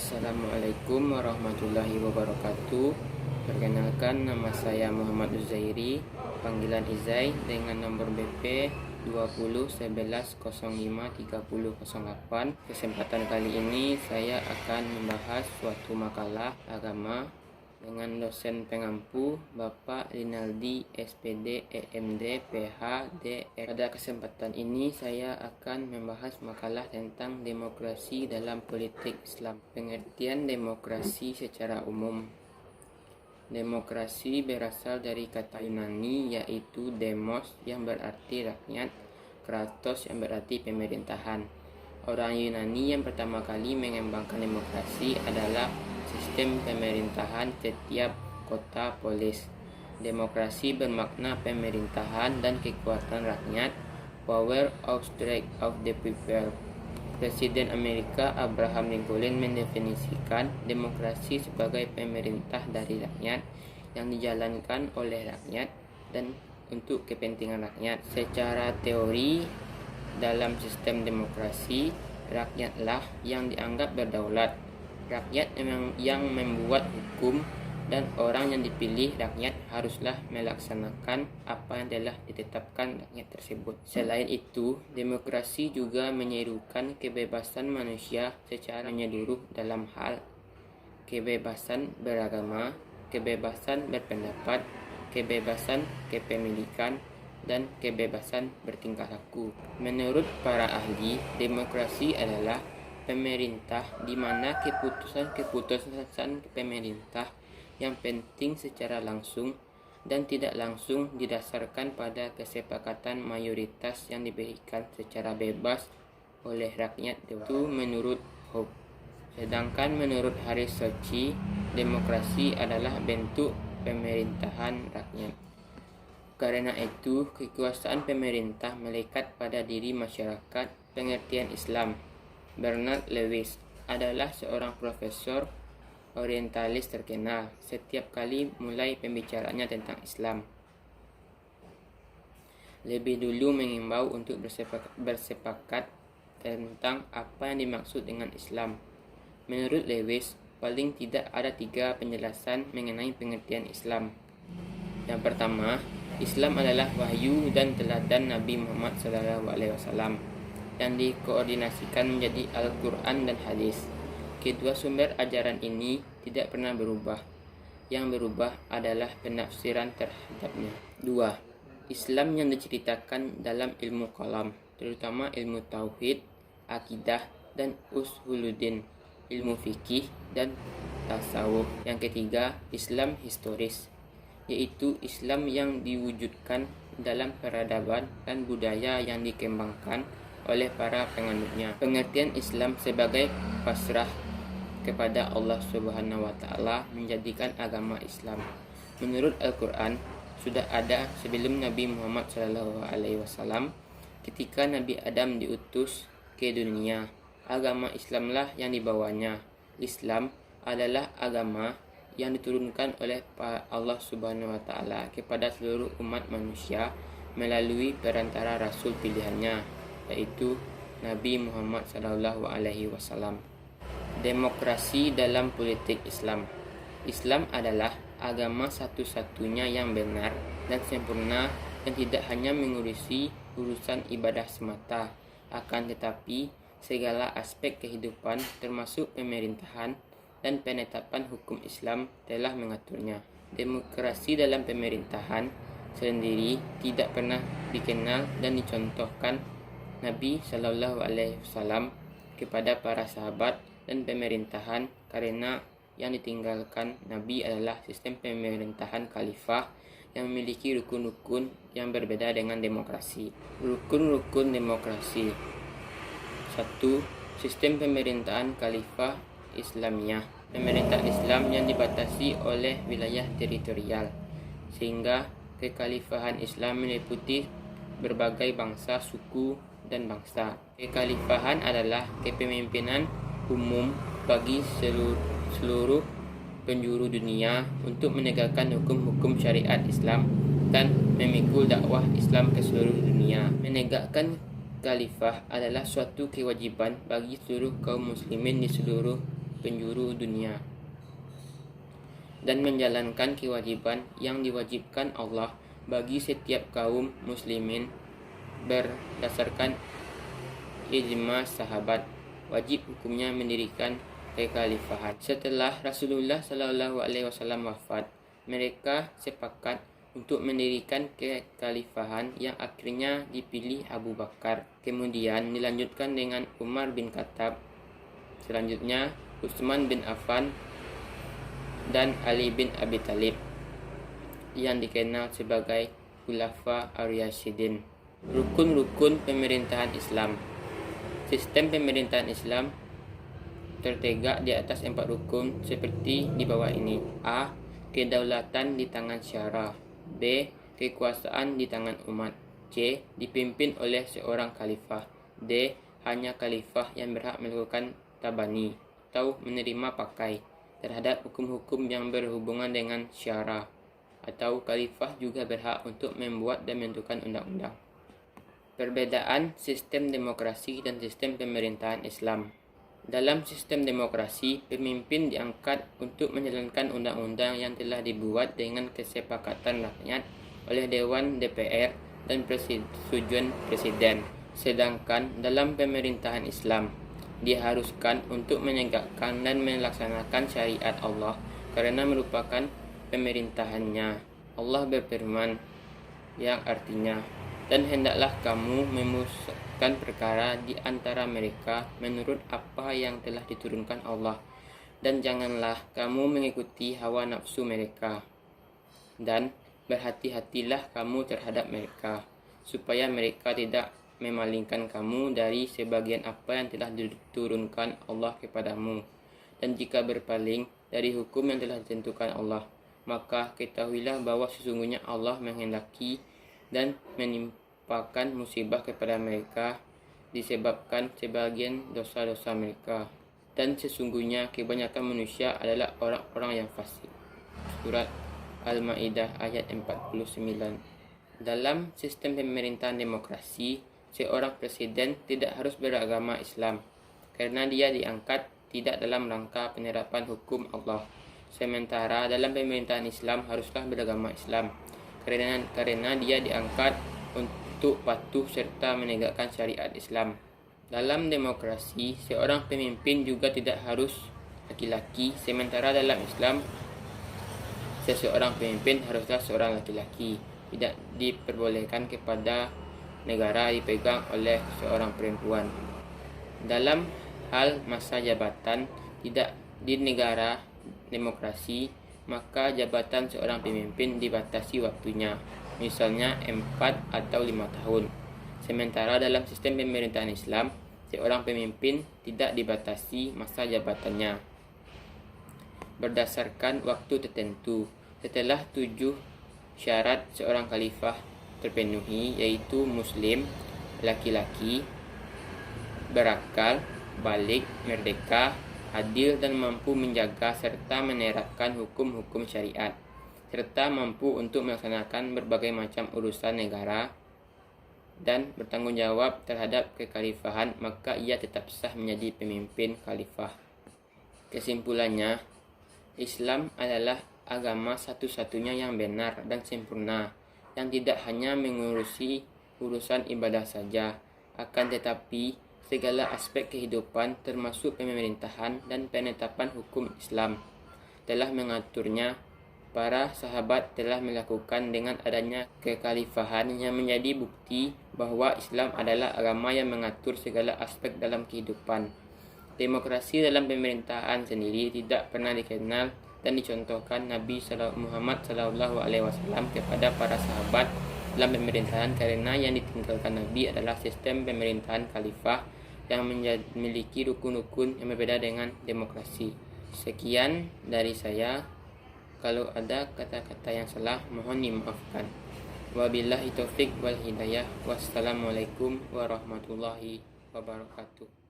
Assalamualaikum warahmatullahi wabarakatuh. Perkenalkan, nama saya Muhammad Uzairi, panggilan Izai, dengan nomor BP 2011053008. Kesempatan kali ini saya akan membahas suatu makalah agama dengan dosen pengampu Bapak Rinaldi SPD EMD PhD. Pada kesempatan ini saya akan membahas makalah tentang demokrasi dalam politik Islam. Pengertian demokrasi secara umum. Demokrasi berasal dari kata Yunani yaitu demos yang berarti rakyat, kratos yang berarti pemerintahan. Orang Yunani yang pertama kali mengembangkan demokrasi adalah sistem pemerintahan setiap kota polis. Demokrasi bermakna pemerintahan dan kekuatan rakyat, power of strength of the people. Presiden Amerika Abraham Lincoln mendefinisikan demokrasi sebagai pemerintah dari rakyat yang dijalankan oleh rakyat dan untuk kepentingan rakyat. Secara teori, dalam sistem demokrasi, rakyatlah yang dianggap berdaulat. Rakyat yang membuat hukum dan orang yang dipilih rakyat haruslah melaksanakan apa yang telah ditetapkan rakyat tersebut. Selain itu, demokrasi juga menyerukan kebebasan manusia secara menyeluruh dalam hal kebebasan beragama, kebebasan berpendapat, kebebasan kepemilikan, dan kebebasan bertingkah laku. Menurut para ahli, demokrasi adalah pemerintah di mana keputusan pemerintah yang penting secara langsung dan tidak langsung didasarkan pada kesepakatan mayoritas yang diberikan secara bebas oleh rakyat. Itu menurut Hobbes. Sedangkan menurut Aristoteles, demokrasi adalah bentuk pemerintahan rakyat. Karena itu, kekuasaan pemerintah melekat pada diri masyarakat. Pengertian Islam. Bernard Lewis adalah seorang profesor orientalis terkenal. Setiap kali mulai pembicaraannya tentang Islam, lebih dulu mengimbau untuk bersepakat tentang apa yang dimaksud dengan Islam. Menurut Lewis, paling tidak ada 3 penjelasan mengenai pengertian Islam. Yang pertama, Islam adalah wahyu dan teladan Nabi Muhammad SAW yang dikoordinasikan menjadi Al-Quran dan Hadis. Kedua sumber ajaran ini tidak pernah berubah. Yang berubah adalah penafsiran terhadapnya. 2. Islam yang diceritakan dalam ilmu kalam, terutama ilmu tauhid, akidah, dan usuluddin, ilmu fikih, dan tasawuf. Yang ketiga, Islam historis, yaitu Islam yang diwujudkan dalam peradaban dan budaya yang dikembangkan oleh para penganutnya. Pengertian Islam sebagai pasrah kepada Allah Subhanahu wa Ta'ala menjadikan agama Islam. Menurut Al-Quran, sudah ada sebelum Nabi Muhammad SAW. Ketika Nabi Adam diutus ke dunia, agama Islamlah yang dibawanya. Islam adalah agama yang diturunkan oleh Allah Subhanahu wa Ta'ala kepada seluruh umat manusia melalui perantara rasul pilihannya, yaitu Nabi Muhammad SAW. Demokrasi dalam politik Islam. Islam adalah agama satu-satunya yang benar dan sempurna dan tidak hanya mengurusi urusan ibadah semata, akan tetapi segala aspek kehidupan termasuk pemerintahan dan penetapan hukum Islam telah mengaturnya. Demokrasi dalam pemerintahan sendiri tidak pernah dikenal dan dicontohkan Nabi SAW kepada para sahabat dan pemerintahan, karena yang ditinggalkan Nabi adalah sistem pemerintahan khalifah yang memiliki rukun-rukun yang berbeda dengan demokrasi. Rukun-rukun demokrasi. 1. Sistem pemerintahan khalifah Islamiyah. Pemerintah Islam yang dibatasi oleh wilayah teritorial, sehingga kekhalifahan Islam meliputi berbagai bangsa, suku, dan bangsa. Kekhalifahan adalah kepemimpinan umum bagi seluruh penjuru dunia untuk menegakkan hukum-hukum syariat Islam dan memikul dakwah Islam ke seluruh dunia. Menegakkan khalifah adalah suatu kewajiban bagi seluruh kaum muslimin di seluruh penjuru dunia dan menjalankan kewajiban yang diwajibkan Allah bagi setiap kaum muslimin berdasarkan ijma sahabat. Wajib hukumnya mendirikan kekhalifahan. Setelah Rasulullah SAW wafat, mereka sepakat untuk mendirikan kekhalifahan yang akhirnya dipilih Abu Bakar. Kemudian dilanjutkan dengan Umar bin Khattab, selanjutnya Utsman bin Affan dan Ali bin Abi Thalib yang dikenal sebagai Khulafa ar-Rasyidin. Rukun-rukun pemerintahan Islam. Sistem pemerintahan Islam tertegak di atas 4 rukun seperti di bawah ini. A. Kedaulatan di tangan syara. B. Kekuasaan di tangan umat. C. Dipimpin oleh seorang khalifah. D. Hanya khalifah yang berhak melakukan tabani atau menerima pakai terhadap hukum-hukum yang berhubungan dengan syara, atau khalifah juga berhak untuk membuat dan menentukan undang-undang. Perbedaan sistem demokrasi dan sistem pemerintahan Islam. Dalam sistem demokrasi, pemimpin diangkat untuk menjalankan undang-undang yang telah dibuat dengan kesepakatan rakyat oleh Dewan DPR dan persetujuan Presiden. Sedangkan dalam pemerintahan Islam, diharuskan untuk menegakkan dan melaksanakan syariat Allah karena merupakan pemerintahannya. Allah berfirman yang artinya, dan hendaklah kamu memutuskan perkara di antara mereka menurut apa yang telah diturunkan Allah, dan janganlah kamu mengikuti hawa nafsu mereka, dan berhati-hatilah kamu terhadap mereka, supaya mereka tidak memalingkan kamu dari sebagian apa yang telah diturunkan Allah kepadamu. Dan jika berpaling dari hukum yang telah ditentukan Allah, maka ketahuilah bahwa sesungguhnya Allah menghendaki dan menimpakan musibah kepada mereka disebabkan sebagian dosa-dosa mereka, dan sesungguhnya kebanyakan manusia adalah orang-orang yang fasik. Surat Al-Maidah ayat 49. Dalam sistem pemerintahan demokrasi, seorang presiden tidak harus beragama Islam karena dia diangkat tidak dalam rangka penerapan hukum Allah. Sementara dalam pemerintahan Islam haruslah beragama Islam karena dia diangkat untuk patuh serta menegakkan syariat Islam. Dalam demokrasi, seorang pemimpin juga tidak harus laki-laki, sementara dalam Islam seseorang pemimpin haruslah seorang laki-laki. Tidak diperbolehkan kepada negara dipegang oleh seorang perempuan. Dalam hal masa jabatan tidak di negara demokrasi, maka jabatan seorang pemimpin dibatasi waktunya, misalnya 4 atau 5 tahun. Sementara dalam sistem pemerintahan Islam, seorang pemimpin tidak dibatasi masa jabatannya berdasarkan waktu tertentu. Setelah 7 syarat seorang khalifah terpenuhi, yaitu muslim, laki-laki, berakal, balik, merdeka, adil dan mampu menjaga serta menerapkan hukum-hukum syariat, serta mampu untuk melaksanakan berbagai macam urusan negara dan bertanggung jawab terhadap kekhalifahan, maka ia tetap sah menjadi pemimpin khalifah. Kesimpulannya, Islam adalah agama satu-satunya yang benar dan sempurna, yang tidak hanya mengurusi urusan ibadah saja, akan tetapi segala aspek kehidupan termasuk pemerintahan dan penetapan hukum Islam telah mengaturnya. Para sahabat telah melakukan dengan adanya kekhalifahan yang menjadi bukti bahwa Islam adalah agama yang mengatur segala aspek dalam kehidupan. Demokrasi dalam pemerintahan sendiri tidak pernah dikenal dan dicontohkan Nabi Muhammad SAW kepada para sahabat dalam pemerintahan, karena yang ditinggalkan Nabi adalah sistem pemerintahan khalifah yang memiliki rukun-rukun yang berbeda dengan demokrasi. Sekian dari saya. Kalau ada kata-kata yang salah, mohon dimaafkan. Wabillahi taufik wal hidayah. Wassalamualaikum warahmatullahi wabarakatuh.